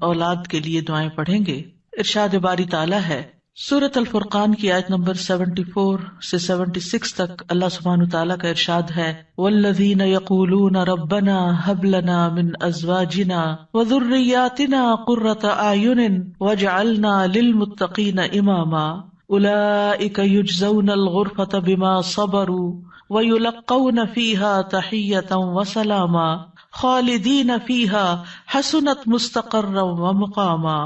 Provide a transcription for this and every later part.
اولاد کے لیے دعائیں پڑھیں گے۔ ارشاد باری تعالیٰ ہے سورۃ الفرقان کی آیت نمبر 74 سے 76 تک، اللہ سبحانہ تعالیٰ کا ارشاد ہے والذین یقولون ربنا ھب لنا من ازواجنا وذریاتنا قرۃ اعین واجعلنا للمتقین اماما اولئک یجزون الغرفۃ بما صبروا ویلقون فیہا تحیۃ وسلاما خالدین فیہا حسنت مستقرا ومقاما۔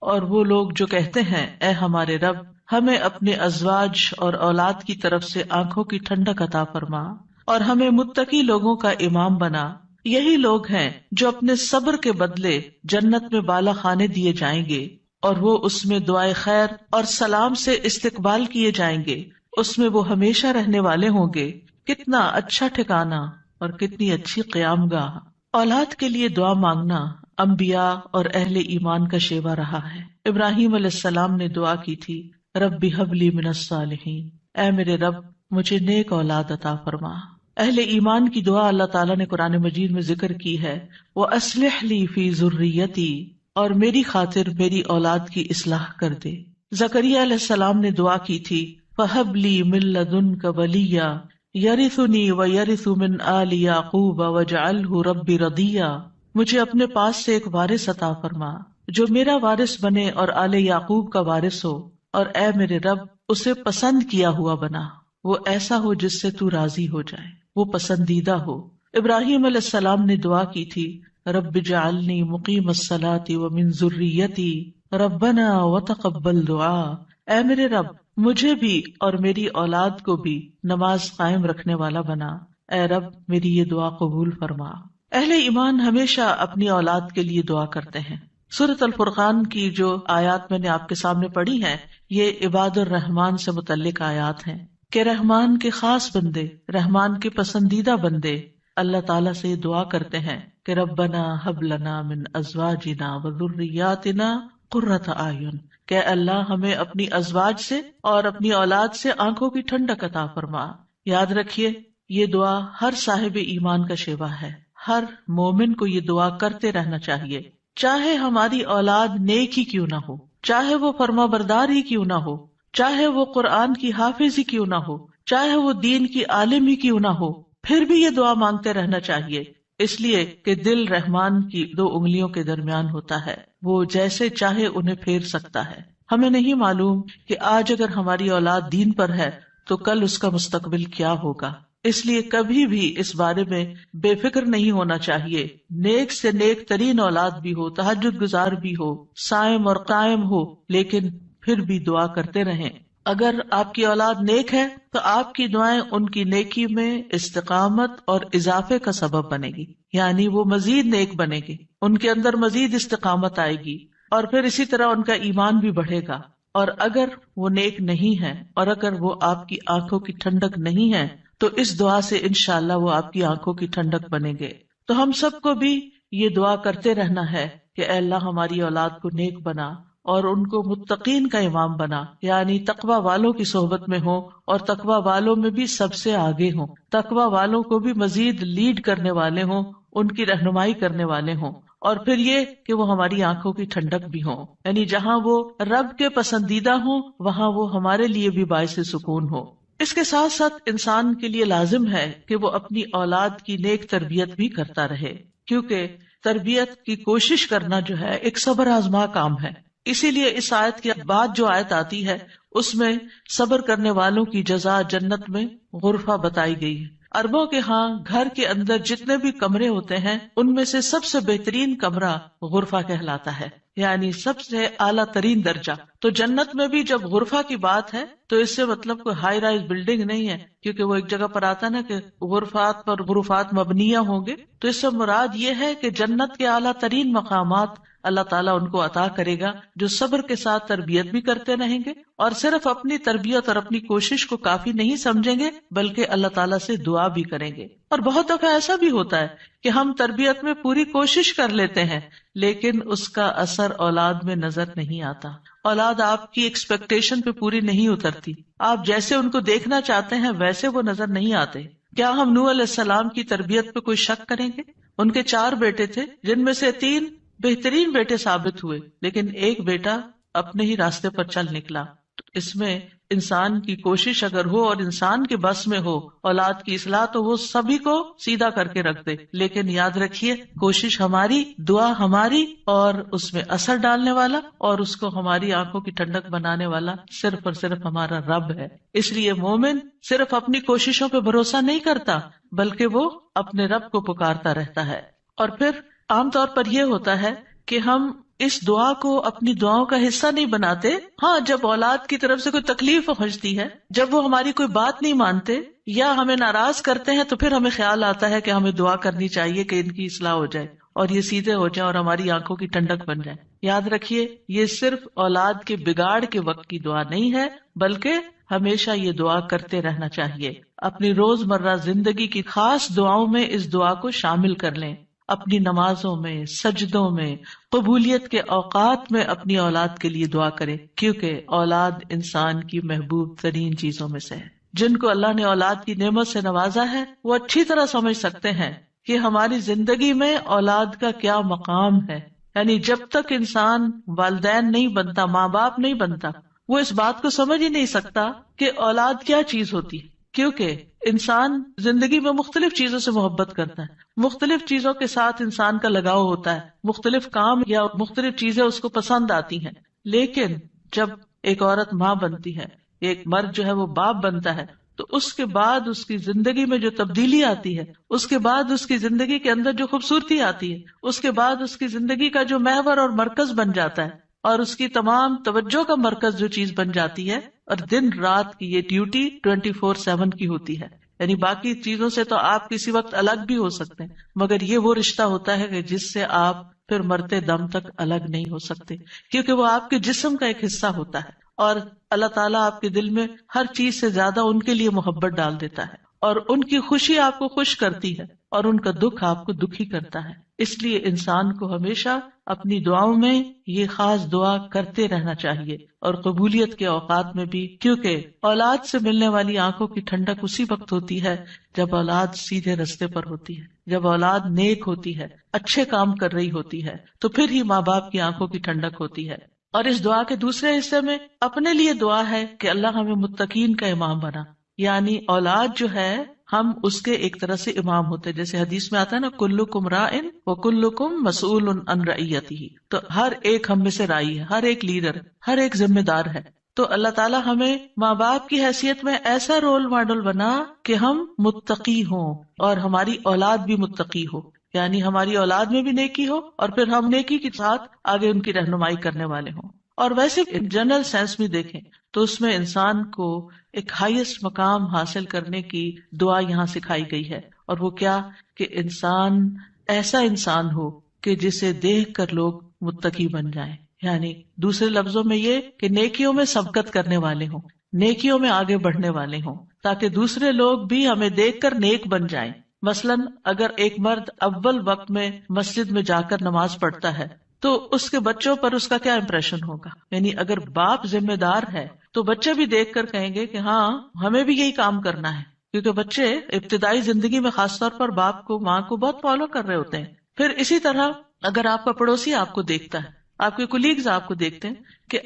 اور وہ لوگ جو کہتے ہیں اے ہمارے رب ہمیں اپنے ازواج اور اولاد کی طرف سے آنکھوں کی ٹھنڈک عطا فرما اور ہمیں متقی لوگوں کا امام بنا، یہی لوگ ہیں جو اپنے صبر کے بدلے جنت میں بالا خانے دیے جائیں گے اور وہ اس میں دعائے خیر اور سلام سے استقبال کیے جائیں گے، اس میں وہ ہمیشہ رہنے والے ہوں گے۔ کتنا اچھا ٹھکانہ اور کتنی اچھی قیام گاہ۔ اولاد کے لیے دعا مانگنا انبیاء اور اہل ایمان کا شیوا رہا ہے۔ ابراہیم علیہ السلام نے دعا کی تھی رب ھب لی من الصالحین، اے میرے رب مجھے نیک اولاد عطا فرما۔ اہل ایمان کی دعا اللہ تعالیٰ نے قرآن مجید میں ذکر کی ہے وَأَصْلِحْ لِي فِي ذُرِّيَّتِي، اور میری خاطر میری اولاد کی اصلاح کر دے۔ زکریا علیہ السلام نے دعا کی تھی فَهَبْ لِي مِن لَّدُنْكَ وَلِيًّا يَرِثُنِي وَيَرِثُ مِنْ آلِ يَعْقُوبَ وَاجْعَلْهُ رَبِّ رَضِيًّا، مجھے اپنے پاس سے ایک وارث عطا فرما جو میرا وارث بنے اور آل یعقوب کا وارث ہو، اور اے میرے رب اسے پسند کیا ہوا بنا، وہ ایسا ہو جس سے تو راضی ہو جائے، وہ پسندیدہ ہو۔ ابراہیم علیہ السلام نے دعا کی تھی رب اجعلنی مقیم الصلاۃ ومن ذریتی ربنا وتقبل دعا، اے میرے رب مجھے بھی اور میری اولاد کو بھی نماز قائم رکھنے والا بنا، اے رب میری یہ دعا قبول فرما۔ اہل ایمان ہمیشہ اپنی اولاد کے لیے دعا کرتے ہیں۔ سورۃ الفرقان کی جو آیات میں نے آپ کے سامنے پڑھی ہیں یہ عباد الرحمان سے متعلق آیات ہیں کہ رحمان کے خاص بندے، رحمان کے پسندیدہ بندے اللہ تعالیٰ سے دعا کرتے ہیں کہ ربنا ھب لنا من ازواجنا وذریاتنا قرۃ اعین، کہ اللہ ہمیں اپنی ازواج سے اور اپنی اولاد سے آنکھوں کی ٹھنڈک عطا فرما۔ یاد رکھیے یہ دعا ہر صاحب ایمان کا شیوا ہے، ہر مومن کو یہ دعا کرتے رہنا چاہیے، چاہے ہماری اولاد نیک ہی کیوں نہ ہو، چاہے وہ فرما بردار ہی کیوں نہ ہو، چاہے وہ قرآن کی حافظ ہی کیوں نہ ہو، چاہے وہ دین کی عالم ہی کیوں نہ ہو، پھر بھی یہ دعا مانگتے رہنا چاہیے، اس لیے کہ دل رحمان کی 2 انگلیوں کے درمیان ہوتا ہے، وہ جیسے چاہے انہیں پھیر سکتا ہے۔ ہمیں نہیں معلوم کہ آج اگر ہماری اولاد دین پر ہے تو کل اس کا مستقبل کیا ہوگا، اس لیے کبھی بھی اس بارے میں بے فکر نہیں ہونا چاہیے۔ نیک سے نیک ترین اولاد بھی ہو، تہجد گزار بھی ہو، صائم اور قائم ہو، لیکن پھر بھی دعا کرتے رہیں۔ اگر آپ کی اولاد نیک ہے تو آپ کی دعائیں ان کی نیکی میں استقامت اور اضافے کا سبب بنے گی، یعنی وہ مزید نیک بنے گی، ان کے اندر مزید استقامت آئے گی، اور پھر اسی طرح ان کا ایمان بھی بڑھے گا۔ اور اگر وہ نیک نہیں ہے اور اگر وہ آپ کی آنکھوں کی ٹھنڈک نہیں ہے تو اس دعا سے انشاءاللہ وہ آپ کی آنکھوں کی ٹھنڈک بنیں گے۔ تو ہم سب کو بھی یہ دعا کرتے رہنا ہے کہ اے اللہ ہماری اولاد کو نیک بنا اور ان کو متقین کا امام بنا، یعنی تقوی والوں کی صحبت میں ہوں اور تقوی والوں میں بھی سب سے آگے ہوں، تقوی والوں کو بھی مزید لیڈ کرنے والے ہوں، ان کی رہنمائی کرنے والے ہوں، اور پھر یہ کہ وہ ہماری آنکھوں کی ٹھنڈک بھی ہوں، یعنی جہاں وہ رب کے پسندیدہ ہوں وہاں وہ ہمارے لیے بھی باعث سکون ہو۔ اس کے ساتھ ساتھ انسان کے لیے لازم ہے کہ وہ اپنی اولاد کی نیک تربیت بھی کرتا رہے، کیونکہ تربیت کی کوشش کرنا جو ہے ایک صبر آزما کام ہے۔ اسی لیے اس آیت کے بعد جو آیت آتی ہے اس میں صبر کرنے والوں کی جزا جنت میں غرفہ بتائی گئی ہے۔ عربوں کے ہاں گھر کے اندر جتنے بھی کمرے ہوتے ہیں ان میں سے سب سے بہترین کمرہ غرفہ کہلاتا ہے، یعنی سب سے اعلیٰ ترین درجہ۔ تو جنت میں بھی جب غرفہ کی بات ہے تو اس سے مطلب کوئی ہائی رائز بلڈنگ نہیں ہے، کیونکہ وہ ایک جگہ پر آتا نا کہ غرفات پر غرفات مبنیہ ہوں گے، تو اس سے مراد یہ ہے کہ جنت کے اعلیٰ ترین مقامات اللہ تعالیٰ ان کو عطا کرے گا جو صبر کے ساتھ تربیت بھی کرتے رہیں گے اور صرف اپنی تربیت اور اپنی کوشش کو کافی نہیں سمجھیں گے بلکہ اللہ تعالیٰ سے دعا بھی کریں گے۔ اور بہت دفعہ ایسا بھی ہوتا ہے کہ ہم تربیت میں پوری کوشش کر لیتے ہیں لیکن اس کا اثر اولاد میں نظر نہیں آتا، اولاد آپ کی ایکسپیکٹیشن پہ پوری نہیں اترتی، آپ جیسے ان کو دیکھنا چاہتے ہیں ویسے وہ نظر نہیں آتے۔ کیا ہم نوح علیہ السلام کی تربیت پہ کوئی شک کریں گے؟ ان کے 4 بیٹے تھے جن میں سے 3 بہترین بیٹے ثابت ہوئے، لیکن ایک بیٹا اپنے ہی راستے پر چل نکلا. تو اس میں انسان کی کوشش اگر ہو اور انسان کے بس میں ہو اولاد کی اصلاح، تو وہ سبھی کو سیدھا کر کے رکھ دے. لیکن یاد رکھیے، کوشش ہماری، دعا ہماری، اور اس میں اثر ڈالنے والا اور اس کو ہماری آنکھوں کی ٹھنڈک بنانے والا صرف اور صرف ہمارا رب ہے. اس لیے مومن صرف اپنی کوششوں پہ بھروسہ نہیں کرتا، بلکہ وہ اپنے رب کو پکارتا رہتا ہے. اور پھر عام طور پر یہ ہوتا ہے کہ ہم اس دعا کو اپنی دعاؤں کا حصہ نہیں بناتے. ہاں، جب اولاد کی طرف سے کوئی تکلیف پہنچتی ہے، جب وہ ہماری کوئی بات نہیں مانتے یا ہمیں ناراض کرتے ہیں، تو پھر ہمیں خیال آتا ہے کہ ہمیں دعا کرنی چاہیے کہ ان کی اصلاح ہو جائے اور یہ سیدھے ہو جائیں اور ہماری آنکھوں کی ٹھنڈک بن جائے. یاد رکھیے، یہ صرف اولاد کے بگاڑ کے وقت کی دعا نہیں ہے، بلکہ ہمیشہ یہ دعا کرتے رہنا چاہیے. اپنی روزمرہ زندگی کی خاص دعاؤں میں اس دعا کو شامل کر لیں. اپنی نمازوں میں، سجدوں میں، قبولیت کے اوقات میں اپنی اولاد کے لیے دعا کرے، کیونکہ اولاد انسان کی محبوب ترین چیزوں میں سے ہے. جن کو اللہ نے اولاد کی نعمت سے نوازا ہے، وہ اچھی طرح سمجھ سکتے ہیں کہ ہماری زندگی میں اولاد کا کیا مقام ہے. یعنی جب تک انسان والدین نہیں بنتا، ماں باپ نہیں بنتا، وہ اس بات کو سمجھ ہی نہیں سکتا کہ اولاد کیا چیز ہوتی ہے. کیونکہ انسان زندگی میں مختلف چیزوں سے محبت کرتا ہے، مختلف چیزوں کے ساتھ انسان کا لگاؤ ہوتا ہے، مختلف کام یا مختلف چیزیں اس کو پسند آتی ہیں. لیکن جب ایک عورت ماں بنتی ہے، ایک مرد جو ہے وہ باپ بنتا ہے، تو اس کے بعد اس کی زندگی میں جو تبدیلی آتی ہے، اس کے بعد اس کی زندگی کے اندر جو خوبصورتی آتی ہے، اس کے بعد اس کی زندگی کا جو محور اور مرکز بن جاتا ہے، اور اس کی تمام توجہ کا مرکز جو چیز بن جاتی ہے، اور دن رات کی یہ ڈیوٹی 24/7 کی ہوتی ہے. یعنی باقی چیزوں سے تو آپ کسی وقت الگ بھی ہو سکتے ہیں، مگر یہ وہ رشتہ ہوتا ہے کہ جس سے آپ پھر مرتے دم تک الگ نہیں ہو سکتے، کیونکہ وہ آپ کے جسم کا ایک حصہ ہوتا ہے. اور اللہ تعالیٰ آپ کے دل میں ہر چیز سے زیادہ ان کے لیے محبت ڈال دیتا ہے، اور ان کی خوشی آپ کو خوش کرتی ہے اور ان کا دکھ آپ کو دکھی کرتا ہے. اس لیے انسان کو ہمیشہ اپنی دعاؤں میں یہ خاص دعا کرتے رہنا چاہیے، اور قبولیت کے اوقات میں بھی، کیونکہ اولاد سے ملنے والی آنکھوں کی ٹھنڈک اسی وقت ہوتی ہے جب اولاد سیدھے رستے پر ہوتی ہے، جب اولاد نیک ہوتی ہے، اچھے کام کر رہی ہوتی ہے، تو پھر ہی ماں باپ کی آنکھوں کی ٹھنڈک ہوتی ہے. اور اس دعا کے دوسرے حصے میں اپنے لیے دعا ہے کہ اللہ ہمیں متقین کا امام بنا. یعنی اولاد جو ہے، ہم اس کے ایک طرح سے امام ہوتے، جیسے حدیث میں آتا ہے نا، کلکم راعٍ وکلکم مسئول عن رعیتہ. تو ہر ایک ہم میں سے راعی ہے، ہر ایک لیڈر، ہر ایک ذمہ دار ہے. تو اللہ تعالیٰ ہمیں ماں باپ کی حیثیت میں ایسا رول ماڈل بنا کہ ہم متقی ہوں اور ہماری اولاد بھی متقی ہو. یعنی ہماری اولاد میں بھی نیکی ہو، اور پھر ہم نیکی کے ساتھ آگے ان کی رہنمائی کرنے والے ہوں. اور ویسے جنرل سینس میں دیکھیں تو اس میں انسان کو ایک ہائیسٹ مقام حاصل کرنے کی دعا یہاں سکھائی گئی ہے، اور وہ کیا کہ انسان ایسا انسان ہو کہ جسے دیکھ کر لوگ متقی بن جائیں. یعنی دوسرے لفظوں میں یہ کہ نیکیوں میں سبقت کرنے والے ہوں، نیکیوں میں آگے بڑھنے والے ہوں، تاکہ دوسرے لوگ بھی ہمیں دیکھ کر نیک بن جائیں. مثلاً اگر ایک مرد اول وقت میں مسجد میں جا کر نماز پڑھتا ہے تو اس کے بچوں پر اس کا کیا امپریشن ہوگا. یعنی اگر باپ ذمہ دار ہے تو بچے بھی دیکھ کر کہیں گے کہ ہاں ہمیں بھی یہی کام کرنا ہے، کیونکہ بچے ابتدائی زندگی میں خاص طور پر باپ کو، ماں کو بہت فالو کر رہے ہوتے ہیں. پھر اسی طرح اگر آپ کا پڑوسی آپ کو دیکھتا ہے، آپ کے کولیگز آپ کو دیکھتے ہیں کہ